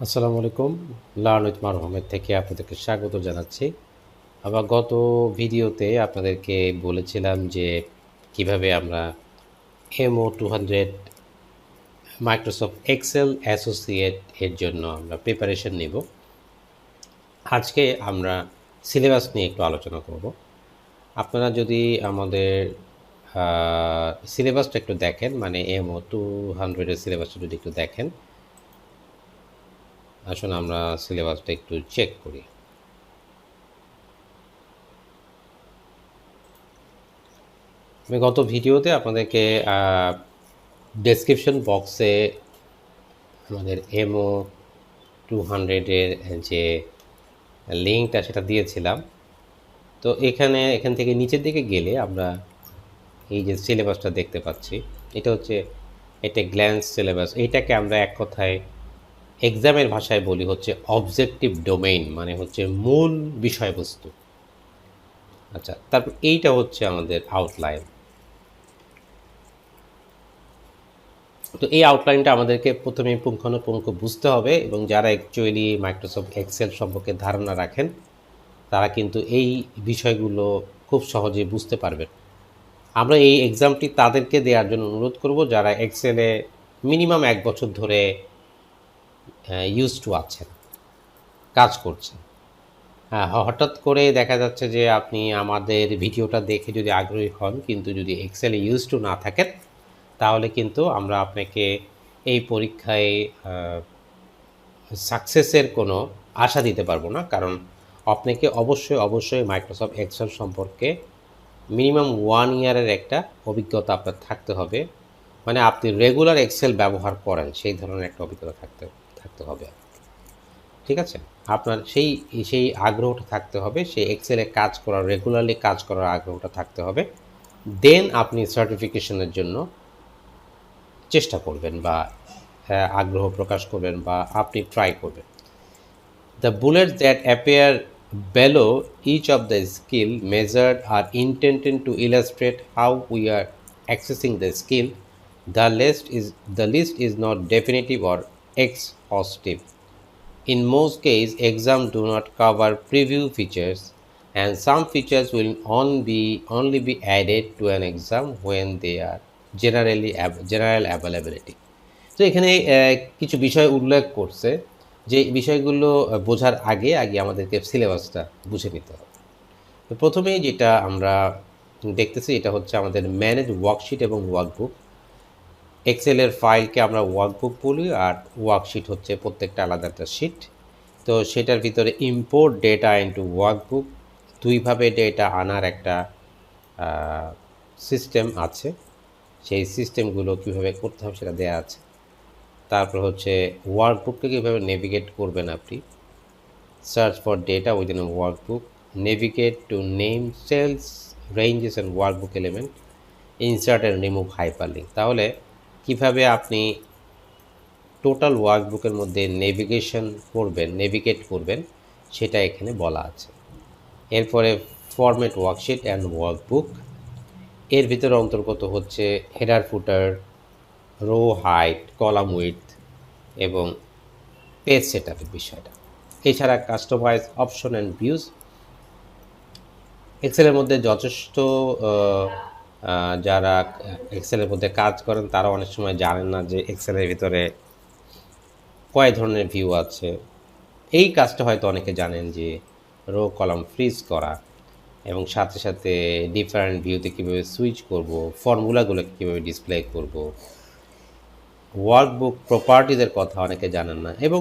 আসসালামু আলাইকুম। Learn with মারুফ থেকে আপনাদেরকে স্বাগত জানাচ্ছি। আবার গত ভিডিওতে আপনাদেরকে বলেছিলাম যে কিভাবে আমরা MO200 মাইক্রোসফট এক্সেল অ্যাসোসিয়েট এর জন্য আমরা প্রিপারেশন নেব। আজকে আমরা সিলেবাস নিয়ে একটু আলোচনা করব। আপনারা যদি আমাদের সিলেবাসটা একটু দেখেন, মানে MO200 এর সিলেবাসটা যদি একটু দেখেন, আসুন আমরা সিলেবাসটা একটু চেক করি। আমি গত ভিডিওতে আপনাদেরকে ডেসক্রিপশন বক্সে আমাদের MO200 এর যে লিঙ্কটা সেটা দিয়েছিলাম। তো এখান থেকে নিচের দিকে গেলে আমরা এই যে সিলেবাসটা দেখতে পাচ্ছি, এটা হচ্ছে এটা গ্ল্যান্স সিলেবাস। এইটাকে আমরা এক কথায় এক্সামের ভাষায় বলি হচ্ছে অবজেক্টিভ ডোমেইন, মানে হচ্ছে মূল বিষয়বস্তু। আচ্ছা, তারপর এইটা হচ্ছে আমাদের আউটলাইন। তো এই আউটলাইনটা আমাদেরকে প্রথমে পুঙ্খানুপুঙ্খ বুঝতে হবে, এবং যারা অ্যাকচুয়ালি মাইক্রোসফট এক্সেল সম্পর্কে ধারণা রাখেন তারা কিন্তু এই বিষয়গুলো খুব সহজেই বুঝতে পারবেন। আমরা এই এক্সামটি তাদেরকে দেওয়ার জন্য অনুরোধ করব যারা এক্সেলে মিনিমাম 1 বছর ধরে ইউজ টু আছেন, কাজ করছেন। হ্যাঁ, হঠাৎ করে দেখা যাচ্ছে যে আপনি আমাদের ভিডিওটা দেখে যদি আগ্রহী হন কিন্তু যদি এক্সেলে ইউজ টু না থাকেন, তাহলে কিন্তু আমরা আপনাকে এই পরীক্ষায় সাকসেসের কোনো আশা দিতে পারবো না। কারণ আপনাকে অবশ্যই মাইক্রোসফট এক্সেল সম্পর্কে মিনিমাম 1 ইয়ারের একটা অভিজ্ঞতা আপনার থাকতে হবে। মানে আপনি রেগুলার এক্সেল ব্যবহার করেন সেই ধরনের একটা অভিজ্ঞতা থাকতে হবে। ঠিক আছে? আপনার সেই আগ্রহটা থাকতে হবে, সেই এক্সেলে কাজ করার, রেগুলারলি কাজ করার আগ্রহটা থাকতে হবে। দেন আপনি সার্টিফিকেশনের জন্য চেষ্টা করবেন বা আগ্রহ প্রকাশ করবেন বা আপনি ট্রাই করবেন। The bullets that appear below each of the skill measured are intended to illustrate how we are accessing the skill. The list is not definitive or exhaustive. In most cases, exams do not cover preview features, and some features will only be added to an exam when they are general availability. তো এখানে কিছু বিষয় উল্লেখ করছে, যে বিষয়গুলো বোঝার আগে আমাদেরকে সিলেবাসটা বুঝে নিতে হবে। তো প্রথমেই যেটা আমরা দেখতেছি এটা হচ্ছে আমাদের ম্যানেজ ওয়ার্কশিট এবং ওয়ার্কবুক। এক্সেলের ফাইলকে আমরা ওয়ার্কবুক বলি, আর ওয়ার্কশিট হচ্ছে প্রত্যেকটা আলাদা একটা শিট। তো সেটার ভিতরে ইম্পোর্ট ডেটা ইনটু ওয়ার্কবুক, দুইভাবে ডেটা আনার একটা সিস্টেম আছে। সেই সিস্টেমগুলো কীভাবে করতে হবে সেটা দেওয়া আছে। তারপর হচ্ছে ওয়ার্কবুককে কীভাবে নেভিগেট করবেন আপনি। Search for data within a workbook, navigate to name cells, ranges and workbook element, insert and remove hyperlink. তাহলে কিভাবে আপনি টোটাল ওয়ার্কবুকের মধ্যে নেভিগেট করবেন সেটা এখানে বলা আছে। এরপরে ফরম্যাট ওয়ার্কশিট অ্যান্ড ওয়ার্কবুক, এর ভিতরে অন্তর্গত হচ্ছে header footer, row height, column width এবং পেজ সেটআপের বিষয়টা। এছাড়া কাস্টমাইজ অপশন অ্যান্ড ভিউজ। এক্সেলের মধ্যে যথেষ্ট যারা এক্সেলের মধ্যে কাজ করেন তারা অনেক সময় জানেন না যে এক্সেলের ভিতরে কয় ধরনের ভিউ আছে। এই কাজটা হয়তো অনেকে জানেন যে রো কলাম ফ্রিজ করা, এবং সাথে সাথে ডিফারেন্ট ভিউতে কীভাবে সুইচ করব, ফর্মুলাগুলোকে কীভাবে ডিসপ্লে করব। ওয়ার্কবুক প্রপার্টিজের কথা অনেকে জানেন না, এবং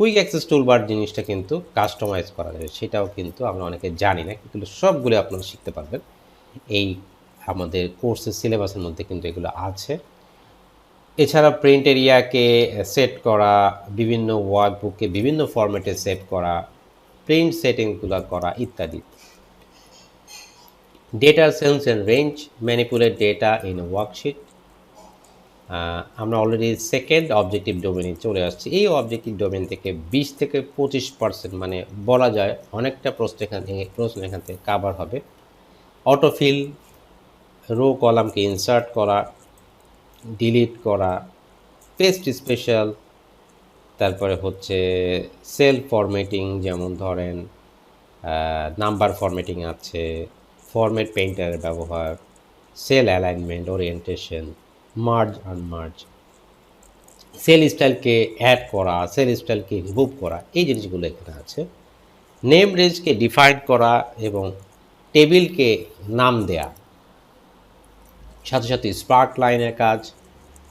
কুইক অ্যাক্সেস টুলবার জিনিসটা কিন্তু কাস্টমাইজ করা যাবে সেটাও কিন্তু আমরা অনেকে জানি না, কিন্তু সবগুলো আপনারা শিখতে পারবেন এই আমাদের কোর্সের সিলেবাসের মধ্যে কিন্তু এগুলো আছে। এছাড়া প্রিন্ট এরিয়াকে সেট করা, বিভিন্ন ওয়ার্কবুককে বিভিন্ন ফরম্যাটে সেট করা, প্রিন্ট সেটিংগুলো করা ইত্যাদি। Data sense and range, manipulate data in a worksheet. আমরা অলরেডি সেকেন্ড অবজেক্টিভ ডোমেনে চলে আসছি। এই অবজেক্টিভ ডোমেন থেকে 20 থেকে 25%, মানে বলা যায় অনেকটা প্রশ্ন এখান থেকে কাভার হবে। অটোফিল, রো কলামকে ইনসার্ট করা, ডিলিট করা, পেস্ট স্পেশাল, তারপরে হচ্ছে সেল ফরম্যাটিং, যেমন ধরেন নাম্বার ফরম্যাটিং আছে, ফরম্যাট পেইন্টারের ব্যবহার, cell alignment, orientation, merge unmerge, cell স্টাইলকে অ্যাড করা, সেল স্টাইলকে রিমুভ করা, এই জিনিসগুলো এখানে আছে। নেম রেঞ্জকে ডিফাইন করা এবং টেবিলকে নাম দেয়া, সাথে সাথে স্পার্ক লাইনের কাজ,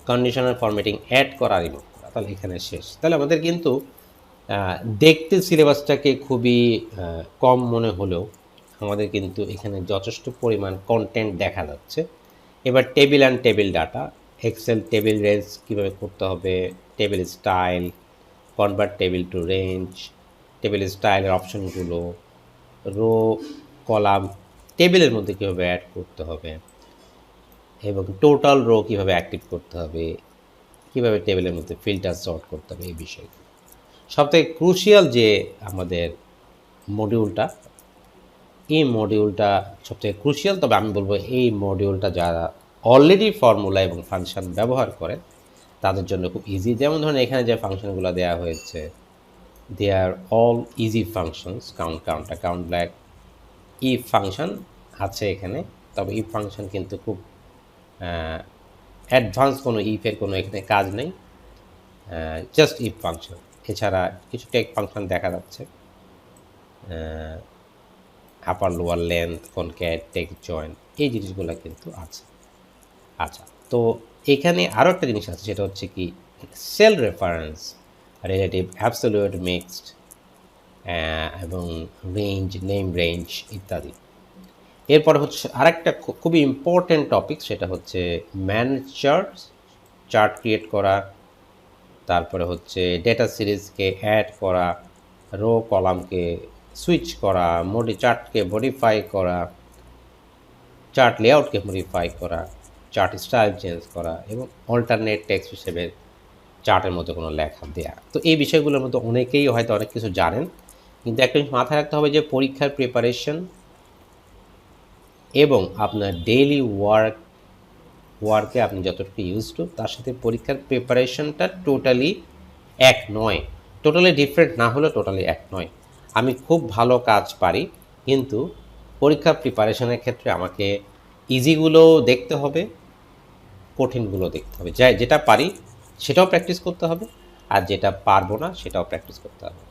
কন্ডিশনাল ফরম্যাটিং অ্যাড করা, রিমুভ করা। তাহলে এখানে শেষ। তাহলে আমাদের কিন্তু দেখতে সিলেবাসটাকে খুবই কম মনে হলেও আমাদের কিন্তু এখানে যথেষ্ট পরিমাণ কন্টেন্ট দেখা যাচ্ছে। এবার table and table data, Excel table range কীভাবে করতে হবে, table style, convert table to range, table স্টাইলের অপশনগুলো, রো কলাম টেবিলের মধ্যে কীভাবে অ্যাড করতে হবে, এবং টোটাল রো কীভাবে অ্যাক্টিভ করতে হবে, কীভাবে টেবিলের মধ্যে ফিল্টার সর্ট করতে হবে, এই বিষয়গুলো। সবথেকে ক্রুশিয়াল যে আমাদের মডিউলটা, এই মডিউলটা সবথেকে ক্রুশিয়াল। তবে আমি বলবো এই মডিউলটা যারা অলরেডি ফর্মুলা এবং ফাংশন ব্যবহার করে তাদের জন্য খুব ইজি। যেমন ধরেন এখানে যে ফাংশনগুলো দেওয়া হয়েছে, they are all easy functions. Count blank, if function আছে এখানে, তবে ইফ ফাংশন কিন্তু খুব অ্যাডভান্স কোনো ইফের কোনো এখানে কাজ নেই, জাস্ট ইফ ফাংশন। এছাড়া কিছু টেক ফাংশন দেখা যাচ্ছে, upper lower length, concat, take join, এই জিনিসগুলো কিন্তু আছে। আচ্ছা, তো এখানে আরও একটা জিনিস আছে, সেটা হচ্ছে কি cell reference, relative, absolute, mixed এবং রেঞ্জ, নেম রেঞ্জ ইত্যাদি। এরপর হচ্ছে আরেকটা খুবই ইম্পর্টেন্ট টপিক, সেটা হচ্ছে ম্যানেজ চার্ট ক্রিয়েট করা, তারপরে হচ্ছে ডেটা সিরিজকে অ্যাড করা, রো কলামকে সুইচ করা, চার্টকে মডিফাই করা, চার্ট লেআউটকে মডিফাই করা, চার্ট স্টাইল চেঞ্জ করা, এবং অল্টারনেট টেক্সট হিসেবে চার্টের মধ্যে কোনো লেখা দেয়া। তো এই বিষয়গুলোর মধ্যে অনেকেই হয়তো অনেক কিছু জানেন, কিন্তু একটা জিনিস মাথায় রাখতে হবে যে পরীক্ষার প্রিপারেশন এবং আপনার ডেইলি ওয়ার্কে আপনি যতটুকু ইউজ টু, তার সাথে পরীক্ষার প্রিপারেশনটা টোটালি এক নয়। টোটালি ডিফারেন্ট না হলেও টোটালি এক নয়। আমি খুব ভালো কাজ পারি, কিন্তু পরীক্ষার প্রিপারেশনের ক্ষেত্রে আমাকে ইজিগুলো দেখতে হবে, কঠিনগুলো দেখতে হবে। যেটা পারি সেটাও প্র্যাকটিস করতে হবে, আর যেটা পারবো না সেটাও প্র্যাকটিস করতে হবে।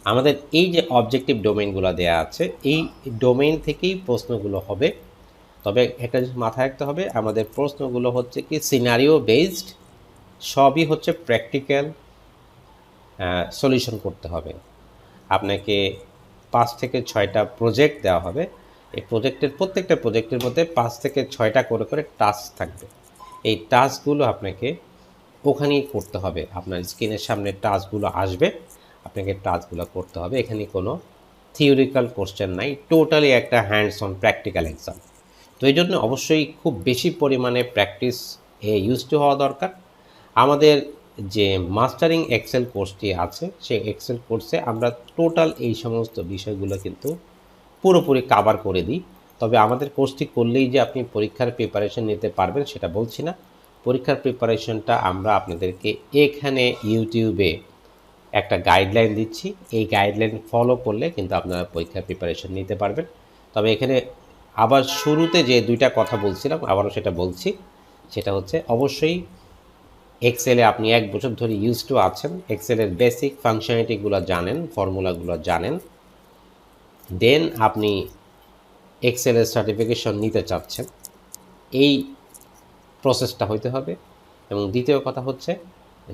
আমাদের এই যে অবজেক্টিভ ডোমেইনগুলো দেওয়া আছে, এই ডোমেইন থেকেই প্রশ্নগুলো হবে। তবে একটা জিনিস মাথায় রাখতে হবে, আমাদের প্রশ্নগুলো হচ্ছে কি সিনারিও বেসড, সবই হচ্ছে প্র্যাকটিক্যাল সলিউশন করতে হবে। আপনাকে 5 থেকে 6টা প্রজেক্ট দেওয়া হবে। এই প্রত্যেকটা প্রজেক্টের মধ্যে 5 থেকে 6টা করে টাস্ক থাকবে। এই টাস্কগুলো আপনাকে ওখানেই করতে হবে। আপনার স্ক্রিনের সামনে টাস্কগুলো আসবে, আপনাকে টাস্কগুলো করতে হবে। এখানে কোনো থিওরিক্যাল কোশ্চেন নাই, টোটালি একটা হ্যান্ডস অন প্র্যাকটিক্যাল এক্সাম। তো এই জন্য অবশ্যই খুব বেশি পরিমাণে প্র্যাকটিস ইউজ টু হওয়া দরকার। আমাদের যে মাস্টারিং এক্সেল কোর্সটি আছে, সেই এক্সেল কোর্সে আমরা টোটাল এই সমস্ত বিষয়গুলো কিন্তু পুরোপুরি কাভার করে দিই। তবে আমাদের কোর্সটি করলেই যে আপনি পরীক্ষার প্রিপারেশন নিতে পারবেন সেটা বলছি না। পরীক্ষার প্রিপারেশনটা আমরা আপনাদেরকে এখানে ইউটিউবে একটা গাইডলাইন দিচ্ছি, এই গাইডলাইন ফলো করলে কিন্তু আপনারা পরীক্ষার প্রিপারেশন নিতে পারবেন। তবে এখানে আবার শুরুতে যে 2টা কথা বলছিলাম, আবারও সেটা বলছি, সেটা হচ্ছে অবশ্যই এক্সেলে আপনি 1 বছর ধরে ইউজ টু আছেন, এক্সেলের বেসিক ফাংশনালিটিগুলো জানেন, ফর্মুলাগুলো জানেন, দেন আপনি এক্সেলের সার্টিফিকেশন নিতে চাচ্ছেন, এই প্রসেসটা হইতে হবে। এবং দ্বিতীয় কথা হচ্ছে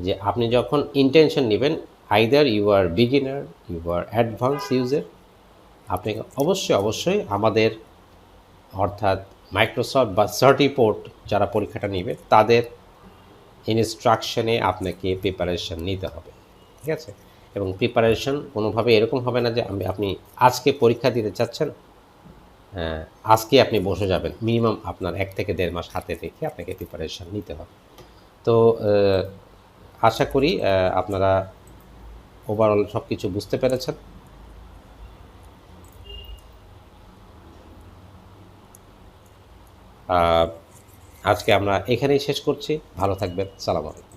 যে আপনি যখন ইন্টেনশন নেবেন, either you are beginner, you are advance user, আপনাকে অবশ্যই আমাদের অর্থাৎ মাইক্রোসফট বা সার্টিপোর্ট যারা পরীক্ষাটা নেবে তাদের ইনস্ট্রাকশনে আপনাকে প্রিপারেশন নিতে হবে, ঠিক আছে? এবং প্রিপারেশন কোনোভাবে এরকম হবে না যে আপনি আজকে পরীক্ষা দিতে চাচ্ছেন, আজকে আপনি বসে যাবেন। মিনিমাম আপনার 1 থেকে 1.5 মাস হাতে রেখে আপনাকে প্রিপারেশন নিতে হবে। তো আশা করি আপনারা ওভারঅল সব কিছু বুঝতে পেরেছেন। আজকে আমরা এখানেই শেষ করছি। ভালো থাকবেন। সালাম আলাইকুম।